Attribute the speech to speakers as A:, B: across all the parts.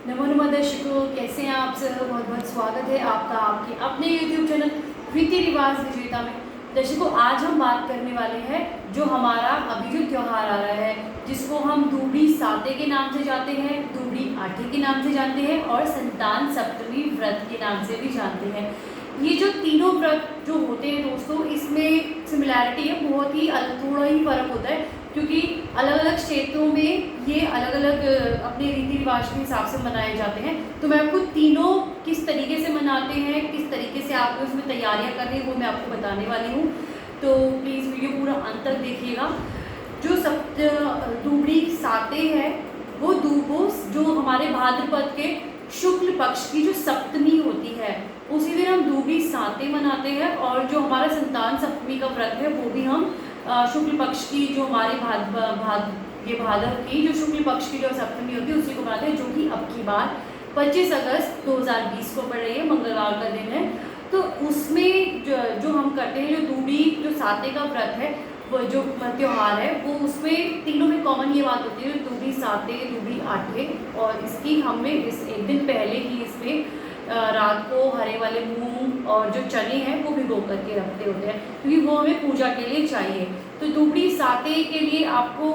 A: नमो नमः दर्शकों, कैसे हैं आप सब। बहुत बहुत स्वागत है आपका आपके अपने YouTube चैनल रीति रिवाज विजेता में। दर्शकों, आज हम बात करने वाले हैं जो हमारा अभी जो त्यौहार आ रहा है, जिसको हम दूबड़ी साते के नाम से जानते हैं, दूबड़ी आठे के नाम से जानते हैं और संतान सप्तमी व्रत के नाम से भी जानते हैं। ये जो तीनों व्रत जो होते हैं दोस्तों, इसमें सिमिलैरिटी है, बहुत ही थोड़ा ही फर्क होता है, क्योंकि अलग अलग क्षेत्रों में ये अलग अलग अपने रीति रिवाज के हिसाब से मनाए जाते हैं। तो मैं आपको तीनों किस तरीके से मनाते हैं, किस तरीके से आपको उसमें तैयारियां करनी है, वो मैं आपको बताने वाली हूँ। तो प्लीज़ वीडियो पूरा अंत तक देखिएगा। जो दूबड़ी साते है वो जो हमारे भाद्रपद के शुक्ल पक्ष की जो सप्तमी होती है, उसी दिन हम दूबड़ी साते मनाते हैं। और जो हमारा संतान सप्तमी का व्रत है वो भी हम शुक्ल पक्ष की जो हमारे भाद्र की जो शुक्ल पक्ष की जो सप्तमी होती है उसी को मनाते हैं, जो कि अब की बार 25 अगस्त 2020 को पड़ रही है, मंगलवार का दिन है। तो उसमें जो हम करते हैं, जो दूबड़ी जो साते का व्रत है, वो जो त्यौहार है, वो उसमें तीनों में कॉमन ये बात होती है, दूबड़ी साते दूबड़ी आठे। और इसकी हमें एक दिन पहले ही इसमें रात को हरे वाले मूंग और जो चने हैं वो भिगो करके रखते होते हैं, क्योंकि वो हमें पूजा के लिए चाहिए। तो दूबड़ी साते के लिए आपको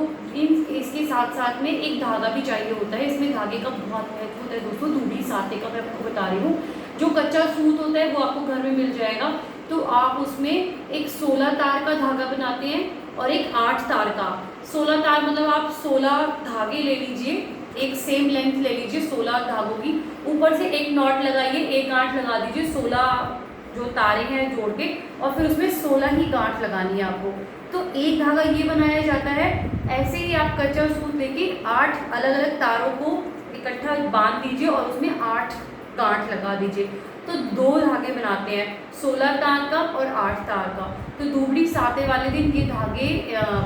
A: इसके साथ साथ में एक धागा भी चाहिए होता है। इसमें धागे का बहुत महत्व होता है दोस्तों। दूबड़ी साते का मैं आपको बता रही हूँ। जो कच्चा सूत होता है वो आपको घर में मिल जाएगा। तो आप उसमें एक 16 तार का धागा बनाते हैं और एक 8 तार का। 16 तार मतलब आप 16 धागे ले लीजिए, एक सेम लेंथ ले लीजिए 16 धागों की, ऊपर से एक नॉट लगाइए, एक गांठ लगा दीजिए 16 जो तारे हैं जोड़ के, और फिर उसमें 16 ही गांठ लगानी है आपको। तो एक धागा ये बनाया जाता है। ऐसे ही आप कच्चा सूत लेके 8 अलग अलग तारों को इकट्ठा बांध दीजिए और उसमें 8 गांठ लगा दीजिए। तो 2 धागे बनाते हैं, 16 तार का और 8 तार का। तो दूबड़ी साते वाले दिन ये धागे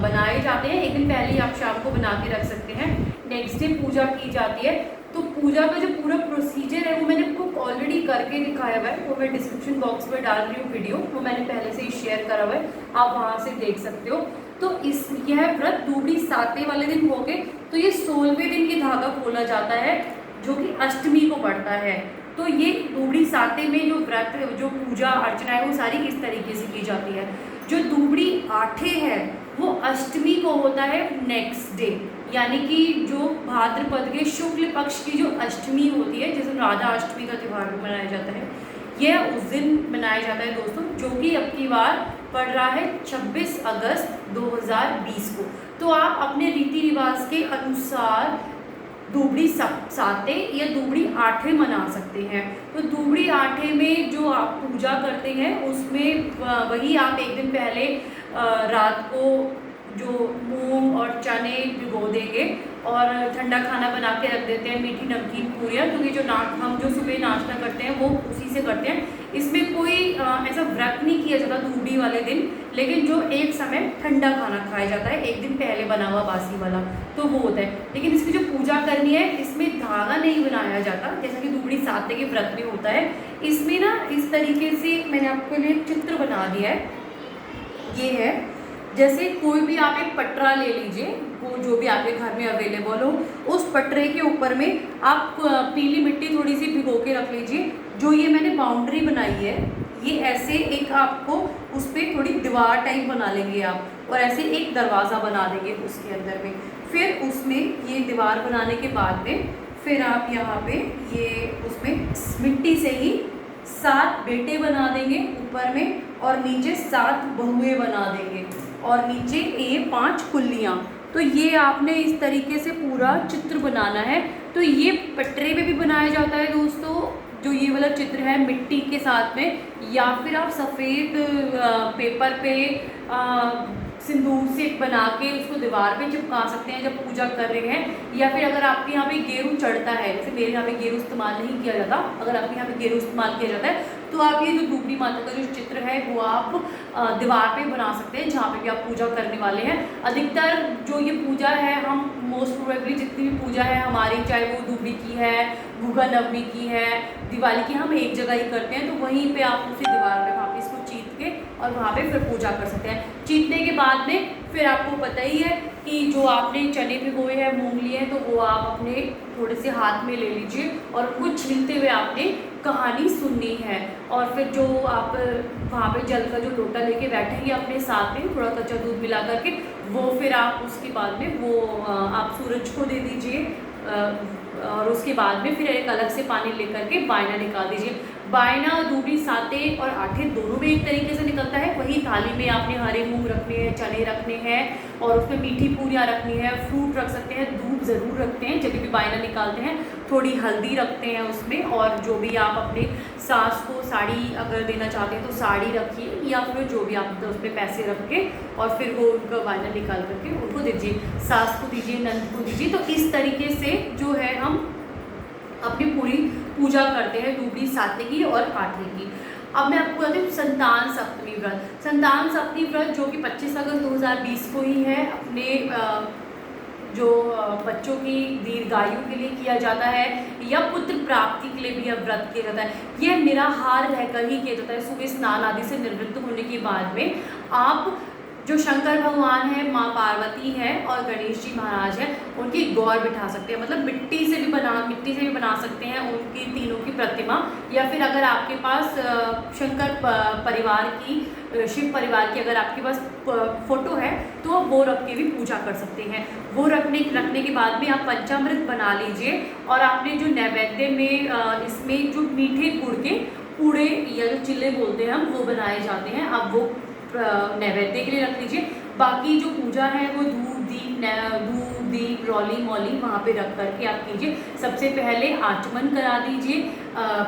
A: बनाए जाते हैं। एक दिन पहले ही आप शाम को बना के रख सकते हैं। नेक्स्ट डे पूजा की जाती है। तो पूजा का जो पूरा प्रोसीजर है वो मैंने आपको ऑलरेडी करके दिखाया हुआ है, वो मैं डिस्क्रिप्शन बॉक्स में डाल रही हूँ वीडियो, वो मैंने पहले से ही शेयर करा हुआ है, आप वहाँ से देख सकते हो। तो यह व्रत दूबड़ी साते वाले दिन हो गए। तो ये 16वें दिन ये धागा खोला जाता है, जो कि अष्टमी को पड़ता है। तो ये दूबड़ी साते में जो व्रत जो पूजा अर्चना है वो सारी इस तरीके से की जाती है। जो दूबड़ी आठे है वो अष्टमी को होता है नेक्स्ट डे, यानी कि जो भाद्रपद के शुक्ल पक्ष की जो अष्टमी होती है, जिसे राधा अष्टमी का त्यौहार भी मनाया जाता है, यह उस दिन मनाया जाता है दोस्तों, जो कि अब की बार पड़ रहा है 26 अगस्त 2020 को। तो आप अपने रीति रिवाज के अनुसार दूबड़ी साते या दूबड़ी आठे मना सकते हैं। तो दूबड़ी आठे में जो आप पूजा करते हैं उसमें वही आप एक दिन पहले रात को जो मूंग और चने भिगो देंगे और ठंडा खाना बना के रख देते हैं, मीठी नमकीन पूरियाँ, क्योंकि जो हम जो सुबह नाश्ता करते हैं वो उसी से करते हैं। इसमें कोई ऐसा व्रत नहीं किया जाता दूबड़ी वाले दिन, लेकिन जो एक समय ठंडा खाना खाया जाता है एक दिन पहले बना हुआ बासी वाला, तो वो होता है। लेकिन इसकी जो पूजा करनी है इसमें धागा नहीं बनाया जाता, जैसा कि दूबड़ी साते के व्रत में होता है। इसमें ना इस तरीके से मैंने आपके लिए चित्र बना दिया है। ये है, जैसे कोई भी आप एक पटरा ले लीजिए, वो जो भी आपके घर में अवेलेबल हो, उस पटरे के ऊपर में आप पीली मिट्टी थोड़ी सी भिगो के रख लीजिए। जो ये मैंने बाउंड्री बनाई है, ये ऐसे एक आपको उस पर थोड़ी दीवार टाइप बना लेंगे आप, और ऐसे एक दरवाज़ा बना देंगे उसके अंदर में। फिर उसमें ये दीवार बनाने के बाद में फिर आप यहाँ पे ये उसमें मिट्टी से ही 7 बेटे बना देंगे ऊपर में, और नीचे 7 बहुएं बना देंगे, और नीचे ये 5 कुल्लियाँ। तो ये आपने इस तरीके से पूरा चित्र बनाना है। तो ये पटरे पे भी बनाया जाता है दोस्तों, जो ये वाला चित्र है मिट्टी के साथ में, या फिर आप सफ़ेद पेपर पे सिंदूर से बना के उसको दीवार पे चिपका सकते हैं जब पूजा कर रहे हैं। या फिर अगर आपके यहाँ पे गेरू चढ़ता है, जैसे मेरे यहाँ पे गेरू इस्तेमाल नहीं किया जाता, अगर आपके यहाँ पे गेरू इस्तेमाल किया जाता है तो आप ये जो दूबड़ी माता का जो चित्र है वो आप दीवार पे बना सकते हैं, जहाँ पे भी आप पूजा करने वाले हैं। अधिकतर जो ये पूजा है, हम मोस्ट प्रोबेबली जितनी भी पूजा है हमारी, चाहे वो दूबड़ी की है, गुगा नवमी की है, दिवाली की, हम एक जगह ही करते हैं। तो वहीं पे आप उसी दीवार पे वहाँ पे इसको चीत के और वहाँ पे फिर पूजा कर सकते हैं। चीतने के बाद में फिर आपको पता ही है कि जो आपने चने भिगोए हैं, मूंग लिए हैं, तो वो आप अपने थोड़े से हाथ में ले लीजिए और उनको छीलते हुए आपने कहानी सुननी है। और फिर जो आप वहाँ पे जल का जो लोटा लेके बैठेंगे अपने साथ में थोड़ा कच्चा दूध मिला करके, वो फिर आप उसके बाद में वो आप सूरज को दे दीजिए। और उसके बाद में फिर एक अलग से पानी लेकर के बायना निकाल दीजिए। बायना दूबड़ी साते और आठे दोनों में एक तरीके से निकलता है। वही थाली में आपने हरे मूंग रखने हैं, चने रखने हैं और उसमें मीठी पूरियाँ रखनी है, फ्रूट रख सकते हैं, दूध ज़रूर रखते हैं जब भी बायना निकालते हैं, थोड़ी हल्दी रखते हैं उसमें। और जो भी आप अपने सास को साड़ी अगर देना चाहते हैं तो साड़ी रखिए, या फिर जो भी आप उस पर पैसे रख के और फिर वो उनका बायना निकाल करके उनको दीजिए, सास को दीजिए, नंद को दीजिए। तो इस तरीके से जो है हम अपनी पूरी पूजा करते हैं दूबड़ी साते की और आठे की। अब मैं आपको बताती हूँ संतान सप्तमी व्रत। संतान सप्तमी व्रत जो कि 25 अगस्त 2020 को ही है, अपने जो बच्चों की दीर्घायु के लिए किया जाता है या पुत्र प्राप्ति के लिए भी यह व्रत किया जाता है। यह निराहार रहकर ही किया जाता है। सुबह स्नान आदि से निवृत्त होने के बाद में आप जो शंकर भगवान है, माँ पार्वती है और गणेश जी महाराज है, उनकी गौर बिठा सकते हैं। मतलब मिट्टी से भी बना सकते हैं उनकी तीनों की प्रतिमा। या फिर अगर आपके पास शंकर परिवार की, शिव परिवार की अगर आपके पास फोटो है तो वो रख के भी पूजा कर सकते हैं। वो रखने के बाद में आप पंचामृत बना लीजिए और आपने जो नैवेद्य में इसमें जो मीठे गुड़ के पूड़े या जो चिल्ले बोलते हैं हम, वो बनाए जाते हैं। अब वो नैवेद्य के लिए रख लीजिए। बाकी जो पूजा है वो धूप दीप रौली मौली वहाँ पे रख करके आप कीजिए। सबसे पहले आचमन करा दीजिए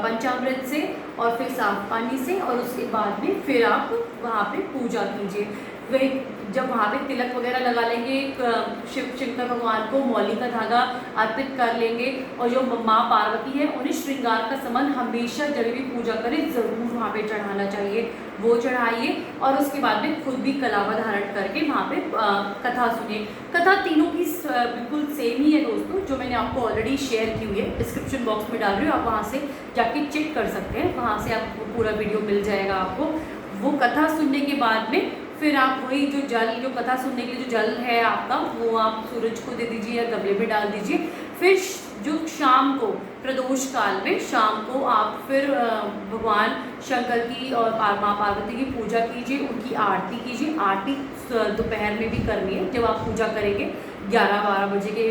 A: पंचामृत से और फिर साफ पानी से, और उसके बाद में फिर आप वहाँ पे पूजा कीजिए। वही जब वहाँ पे तिलक वगैरह लगा लेंगे, शंकर भगवान को मौली का धागा अर्पित कर लेंगे, और जो माँ पार्वती है उन्हें श्रृंगार का सामान हमेशा जब भी पूजा करें ज़रूर वहाँ पे चढ़ाना चाहिए, वो चढ़ाइए। और उसके बाद में खुद भी कलावा धारण करके वहाँ पे कथा सुनिए। कथा तीनों की बिल्कुल सेम ही है दोस्तों, जो मैंने आपको ऑलरेडी शेयर की हुई है, डिस्क्रिप्शन बॉक्स में डाल रही हूँ, आप वहाँ से जाके चेक कर सकते हैं, वहाँ से आपको पूरा वीडियो मिल जाएगा आपको। वो कथा सुनने के बाद में फिर आप वही जो कथा सुनने के लिए जो जल है आपका, वो आप सूरज को दे दीजिए या गमले में डाल दीजिए। फिर जो शाम को प्रदोष काल में शाम को आप फिर भगवान शंकर की और माँ पार्वती की पूजा कीजिए, उनकी आरती कीजिए। आरती दोपहर में भी करनी है, जब आप पूजा करेंगे 11-12 बजे के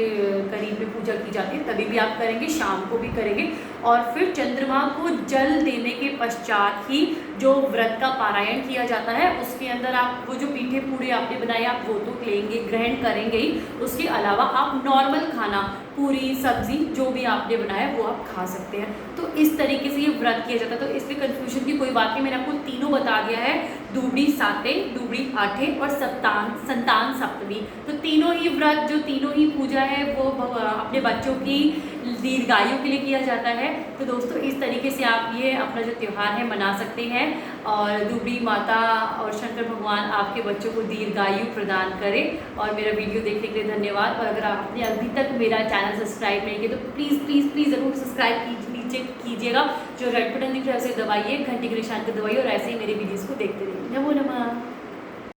A: करीब में पूजा की जाती है, तभी भी आप करेंगे, शाम को भी करेंगे। और फिर चंद्रमा को जल देने के पश्चात ही जो व्रत का पारायण किया जाता है, उसके अंदर आप वो जो मीठे पूड़े आपने बनाए आप वो तो लेंगे, ग्रहण करेंगे ही। उसके अलावा आप नॉर्मल खाना, पूरी सब्जी जो भी आपने बनाया वो आप खा सकते हैं। तो इस तरीके से ये व्रत किया जाता है। तो इसमें कन्फ्यूजन की कोई बात नहीं, मैंने आपको तीनों बता दिया है, दूबड़ी साते, दूबड़ी आठे और संतान सप्तमी। तो तीनों ही व्रत, जो तीनों ही पूजा है वो अपने बच्चों की दीर्घायु के लिए किया जाता है। तो दोस्तों इस तरीके से आप ये अपना जो त्यौहार है मना सकते हैं, और दूबड़ी माता और शंकर भगवान आपके बच्चों को दीर्घायु प्रदान करें। और मेरा वीडियो देखने के लिए धन्यवाद। और अगर आपने अभी तक मेरा चैनल सब्सक्राइब नहीं किया तो प्लीज़ प्लीज़ प्लीज़ ज़रूर सब्सक्राइब कीजिएगा। जो रेड बटन दिख रहा है उसे दबाइए, घंटी के निशान को दबाइए और ऐसे ही मेरे वीडियोज़ को देखते रहिए। नमो नमः।